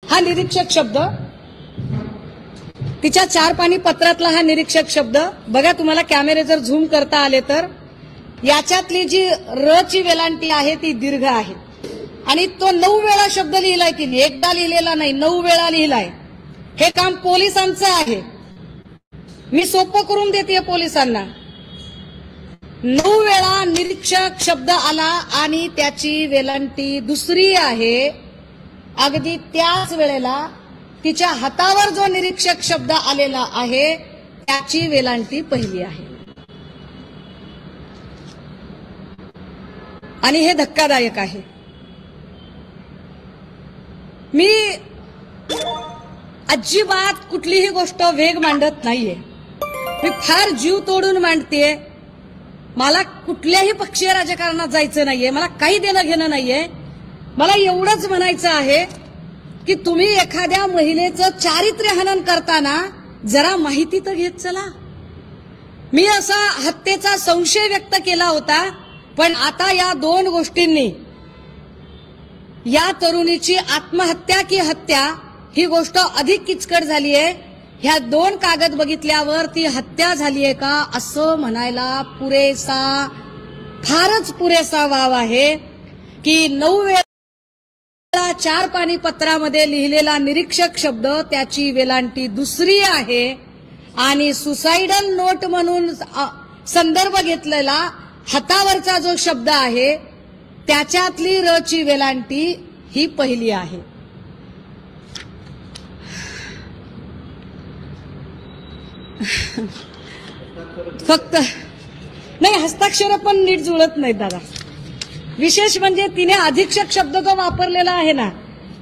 हा निरीक्षक शब्द, तिच्या 4 पानी पत्रातला हा निरीक्षक शब्द बघा, तुम्हाला कॅमेरे जर झूम करता आले तर याच्यातली जी र ची वेलांटी आहे ती दीर्घ आहे आणि तो 9 वेळा शब्द लिहिलाय तिने, एकदा लिहिलेला नाही, 9 वेळा लिहिलाय। हे काम पोलिसांचं आहे, मी सोपं करून देते पोलिसांना। 9 वेळा निरीक्षक शब्द आला आणि त्याची वेलांटी दुसरी आहे। अगदी त्याच वेळेला तिच्या हातावर जो निरीक्षक शब्द आलेला आहे त्याची वेलांटी पहिली आहे आणि हे धक्कादायक आहे। मी अजिबात कुठलीही गोष्ट वेग मांडत नाहीये, मी फार जीव तोडून मांडतेय। मला कुठल्याही पक्षीय राजकारणात जायचं नाहीये, मला काही देणं घेणं नाहीये। मला एवढंच म्हणायचं आहे की तुम्ही एखाद्या महिलेचं चारित्र्यहनन करताना जरा माहिती तर घेत चला। मी असा हत्येचा संशय व्यक्त केला होता, पण आता या 2 गोष्टींनी, या तरुणीची आत्महत्या की हत्या ही गोष्ट अधिक किचकट झाली आहे। ह्या 2 कागद बघितल्यावर ती हत्या झाली आहे का असं म्हणायला पुरेसा, फारच पुरेसा वाव आहे की 9 वेळा 4 पानी पत्रामध्ये लिहिलेला निरीक्षक शब्द त्याची वेलांटी दुसरी आहे आणि सुसाइडल नोट म्हणून संदर्भ घेतलेला हातावरचा जो शब्द आहे त्याच्यातली र ची वेलांटी ही पहिली आहे। फक्त नाही, हस्ताक्षर पण नीट जुळत नाहीत दादा। विशेष म्हणजे तिने अधीक्षक शब्द जो वापरलेला आहे ना,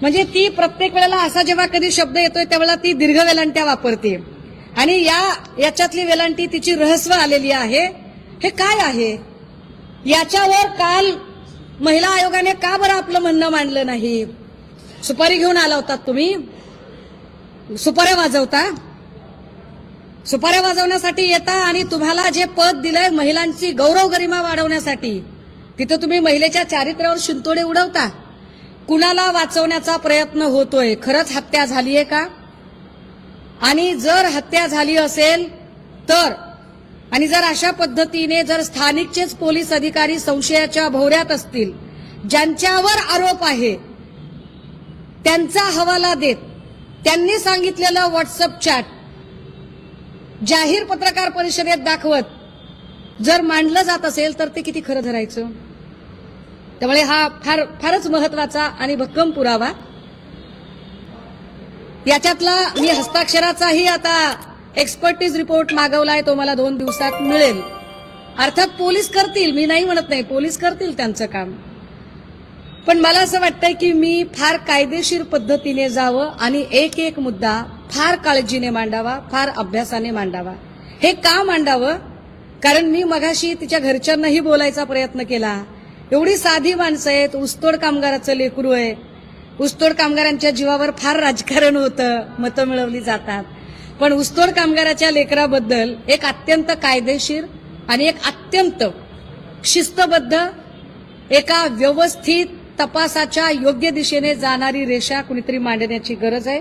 म्हणजे ती प्रत्येक वेळेला असा जेव्हा कधी शब्द येतोय त्यावेळेला ती दीर्घ वेलांट्या वापरते आणि याच्यातली वेलांटी तिची रहस्य आलेली आहे। हे काय आहे? याच्यावर काल महिला आयोगाने का बरं आपलं म्हणणं मांडलं नाही? सुपारी घेऊन आला होता तुम्ही, सुपाऱ्या वाजवता, सुपाऱ्या वाजवण्यासाठी येता आणि तुम्हाला जे पद दिलंय महिलांची गौरव गरिमा वाढवण्यासाठी, तिथं तुम्ही महिलेच्या चारित्र्यावर शिंतोडे उडवता। कुणाला वाचवण्याचा प्रयत्न होतोय? खरंच हत्या झालीये का? आणि जर हत्या झाली असेल तर, आणि जर अशा पद्धतीने जर स्थानिकचेच पोलीस अधिकारी संशयाच्या भोवऱ्यात असतील, ज्यांच्यावर आरोप आहे त्यांचा हवाला देत त्यांनी सांगितलेलं व्हॉट्सअप चॅट जाहीर पत्रकार परिषदेत दाखवत जर मांडलं जात असेल तर ते किती खरं धरायचं? त्यामुळे हा फारच महत्वाचा आणि भक्कम पुरावा। याच्यातला मी हस्ताक्षराचाही आता एक्सपर्टीज रिपोर्ट मागवलाय, तो मला 2 दिवसात मिळेल। अर्थात पोलीस करतील, मी नाही म्हणत नाही, पोलीस करतील त्यांचं काम, पण मला असं वाटतंय की मी फार कायदेशीर पद्धतीने जावं आणि एक एक मुद्दा फार काळजीने मांडावा, फार अभ्यासाने मांडावा। हे का मांडावं? कारण मी मगाशी तिच्या घरच्यांनाही बोलायचा प्रयत्न केला। एवढी साधी माणसं आहेत, ऊसतोड कामगाराचं लेकरू आहे, ऊसतोड कामगारांच्या जीवावर फार राजकारण होतं, मतं मिळवली जातात, पण ऊसतोड कामगाराच्या लेकराबद्दल एक अत्यंत कायदेशीर आणि एक अत्यंत शिस्तबद्ध, एका व्यवस्थित तपासाच्या योग्य दिशेने जाणारी रेषा कुणीतरी मांडण्याची गरज आहे।